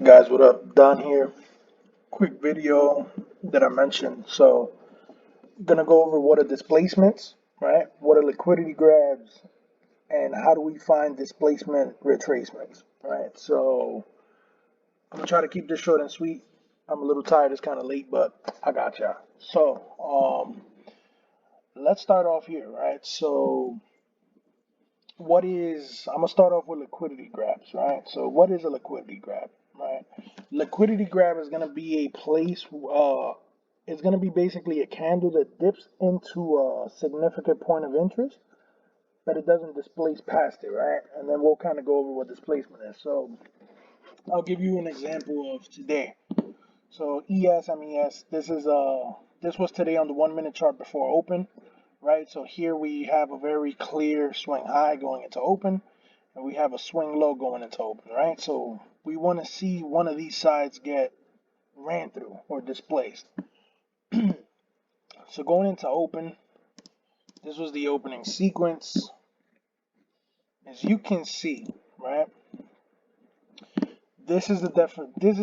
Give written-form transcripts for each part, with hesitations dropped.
Guys, what up? Don here. Quick video that I mentioned. So, gonna go over what are displacements, right? What are liquidity grabs, and how do we find displacement retracements, right? So, I'm gonna try to keep this short and sweet. I'm a little tired. It's kind of late, but I got ya. So, let's start off here, right? So, I'm gonna start off with liquidity grabs, right? So, what is a liquidity grab, right? Liquidity grab is gonna be a place, it's gonna be basically a candle that dips into a significant point of interest, but it doesn't displace past it, right? And then we'll kind of go over what displacement is. So, I'll give you an example of today. So, ES, this was today on the 1 minute chart before open, right? So here we have a very clear swing high going into open, and we have a swing low going into open, right? So we want to see one of these sides get ran through or displaced. So going into open, this was the opening sequence. As you can see, right? This is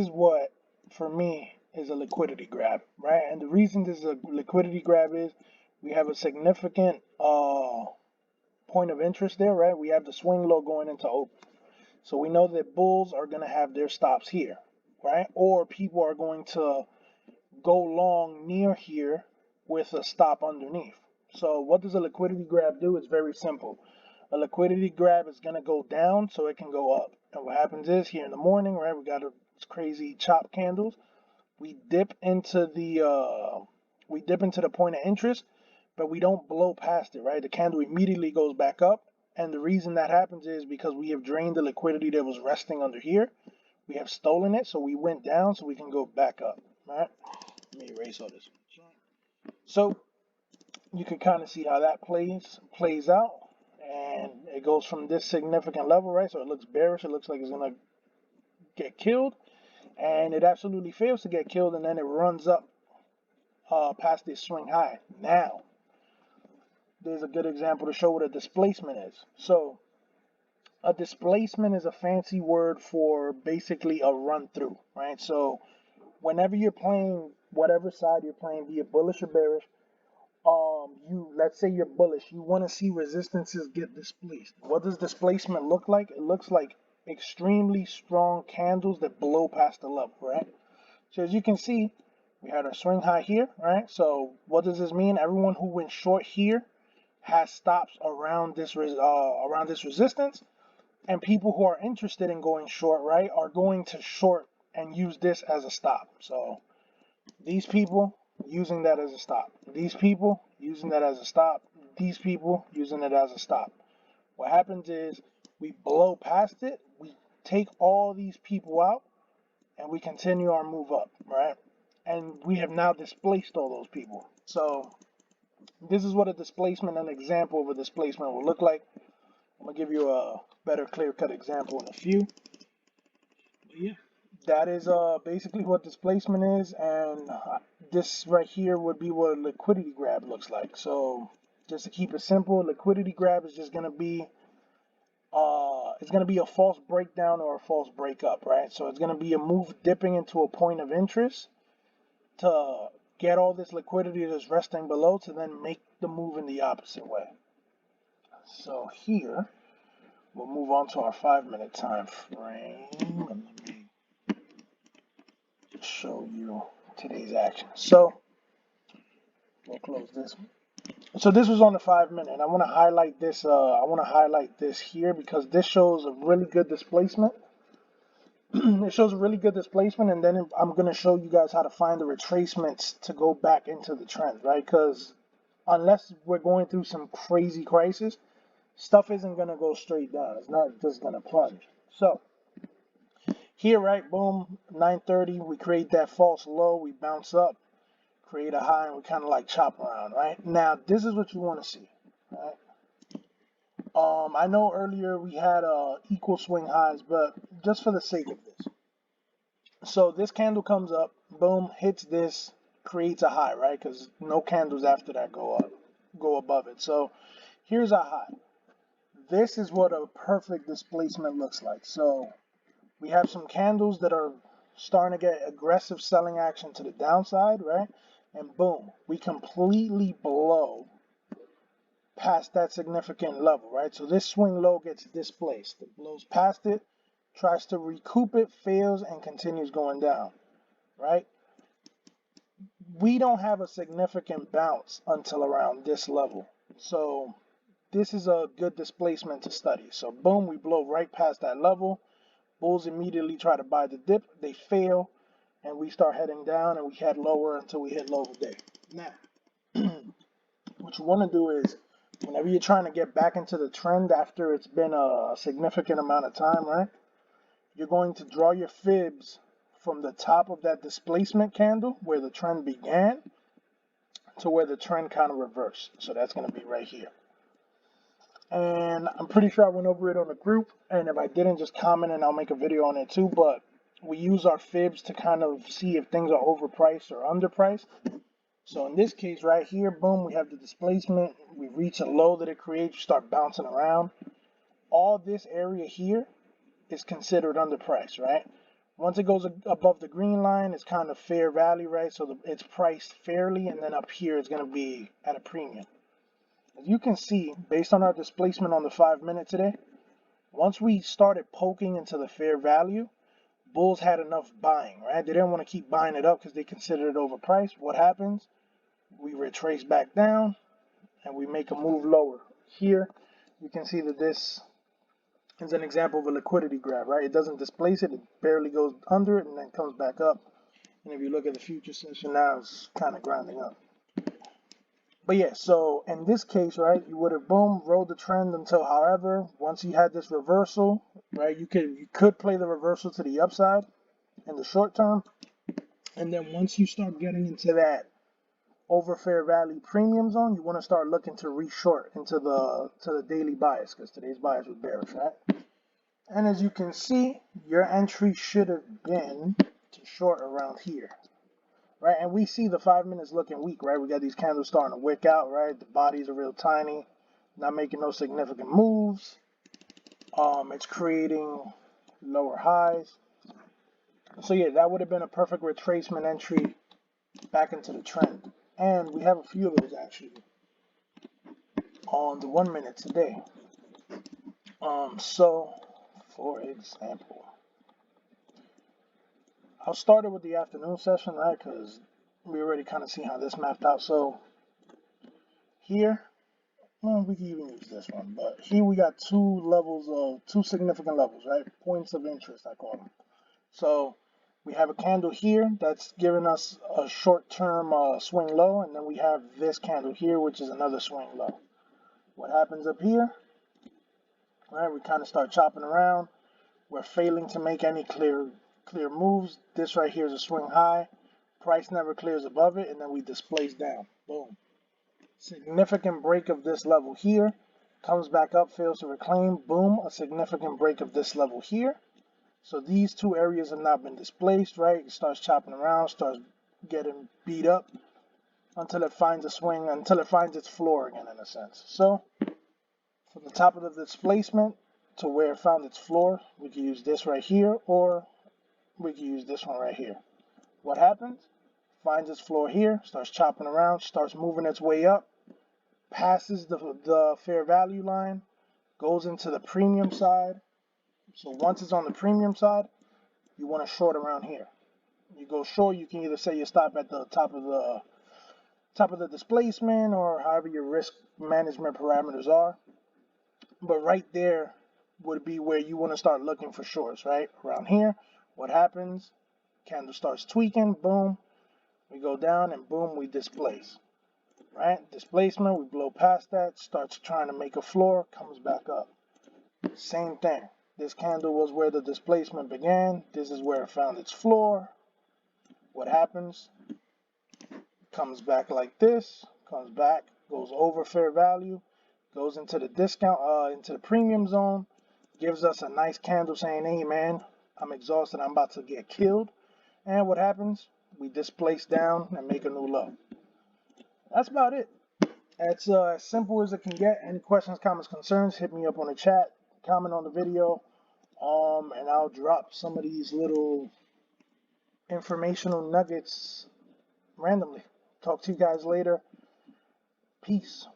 what for me is a liquidity grab, right? And the reason this is a liquidity grab is we have a significant point of interest there, right? We have the swing low going into open. So we know that bulls are going to have their stops here, right? Or people are going to go long near here with a stop underneath. So what does a liquidity grab do? It's very simple. A liquidity grab is going to go down so it can go up. And what happens is here in the morning, right, we got crazy chop candles. We dip into the point of interest, but we don't blow past it, right? The candle immediately goes back up. And the reason that happens is because we have drained the liquidity that was resting under here. We have stolen it, so we went down so we can go back up, right? Let me erase all this. So you can kind of see how that plays out. And it goes from this significant level, right? So it looks bearish. It looks like it's going to get killed. And it absolutely fails to get killed, and then it runs up past this swing high. Now, there's a good example to show what a displacement is. So, a displacement is a fancy word for basically a run through, right? So, whenever you're playing whatever side you're playing, be it bullish or bearish, let's say you're bullish, you want to see resistances get displaced. What does displacement look like? It looks like extremely strong candles that blow past the level, right? So as you can see, we had our swing high here, right? So what does this mean? Everyone who went short here has stops around this resistance, and people who are interested in going short, right, are going to short and use this as a stop. So these people using that as a stop. These people using that as a stop. These people using it as a stop. What happens is we blow past it, we take all these people out, and we continue our move up, right? And we have now displaced all those people. So this is what a displacement, an example of a displacement will look like. I'm gonna give you a better clear-cut example in a few. But yeah, that is basically what displacement is, and this right here would be what a liquidity grab looks like. So just to keep it simple, liquidity grab is just gonna be it's going to be a false breakdown or a false breakup, right? So it's going to be a move dipping into a point of interest to get all this liquidity that's resting below to then make the move in the opposite way. So here, we'll move on to our 5 minute time frame. And let me show you today's action. So we'll close this. So this was on the 5 minute. I want to highlight this. I want to highlight this here because this shows a really good displacement. It shows a really good displacement, and then I'm going to show you guys how to find the retracements to go back into the trend, right? Because unless we're going through some crazy crisis, stuff isn't going to go straight down. It's not just going to plunge. So here, right, boom, 9:30, we create that false low, we bounce up, create a high, and we kind of like chop around, right? Now, this is what you want to see, right? I know earlier we had equal swing highs, but just for the sake of this. So this candle comes up, boom, hits this, creates a high, right? Because no candles after that go above it. So here's a high. This is what a perfect displacement looks like. So We have some candles that are starting to get aggressive selling action to the downside, right? And boom, we completely blow past that significant level, right? So this swing low gets displaced. It blows past it, tries to recoup it, fails, and continues going down, right? We don't have a significant bounce until around this level. So this is a good displacement to study. So boom, we blow right past that level. Bulls immediately try to buy the dip. They fail, and we start heading down, and we head lower until we hit low of the day. Now, what you want to do is, whenever you're trying to get back into the trend after it's been a significant amount of time, right? You're going to draw your fibs from the top of that displacement candle where the trend began to where the trend kind of reversed. So that's going to be right here. And I'm pretty sure I went over it on the group, and if I didn't, just comment and I'll make a video on it too. But we use our fibs to kind of see if things are overpriced or underpriced. So in this case right here, boom, we have the displacement. We reach a low that it creates, start bouncing around. All this area here is considered underpriced, right? Once it goes above the green line, it's kind of fair value, right? So it's priced fairly, and then up here it's going to be at a premium. As you can see, based on our displacement on the 5-minute today, once we started poking into the fair value, bulls had enough buying, right? They didn't want to keep buying it up because they considered it overpriced. What happens? We retrace back down and we make a move lower. Here, you can see that this is an example of a liquidity grab, right? It doesn't displace it, it barely goes under it and then comes back up. And if you look at the future session now, it's kind of grinding up. But yeah, so in this case, right, you would have boom, rode the trend until, however, once you had this reversal, right, you could play the reversal to the upside in the short term. And then once you start getting into that over fair value premium zone, you want to start looking to re-short into the daily bias, because today's bias was bearish, right? And as you can see, your entry should have been to short around here. Right, and we see the 5 minutes looking weak, right? We got these candles starting to wick out, right? The bodies are real tiny, not making no significant moves. It's creating lower highs. So yeah, that would have been a perfect retracement entry back into the trend. And we have a few of those actually on the 1 minute today. So for example, I'll start it with the afternoon session, right? Because we already kind of see how this mapped out. So here, well, we can even use this one, but here we got two significant levels, right? Points of interest, I call them. So we have a candle here that's giving us a short-term swing low, and then we have this candle here, which is another swing low. What happens up here? All right, we kind of start chopping around. We're failing to make any clear moves. This right here is a swing high. Price never clears above it, and then we displace down. Boom. Significant break of this level here. Comes back up, fails to reclaim. Boom. A significant break of this level here. So these two areas have not been displaced, right? It starts chopping around, starts getting beat up until it finds a swing, until it finds its floor again, in a sense. So from the top of the displacement to where it found its floor, we can use this right here, or we can use this one right here. What happens? Finds its floor here, starts chopping around, starts moving its way up, passes the fair value line, goes into the premium side. So once it's on the premium side, you want to short around here. You go short, you can either say you stop at the top of the displacement, or however your risk management parameters are. But right there would be where you want to start looking for shorts, right? Around here, what happens? Candle starts tweaking, boom. We go down and boom, we displace, right? Displacement, we blow past that, starts trying to make a floor, comes back up. Same thing. This candle was where the displacement began. This is where it found its floor. What happens? Comes back like this, comes back, goes over fair value, goes into the discount, into the premium zone, gives us a nice candle saying, hey man, I'm exhausted, I'm about to get killed. And what happens? We displace down and make a new low. That's about it. It's as simple as it can get. Any questions, comments, concerns, hit me up on the chat, comment on the video. And I'll drop some of these little informational nuggets randomly. Talk to you guys later. Peace.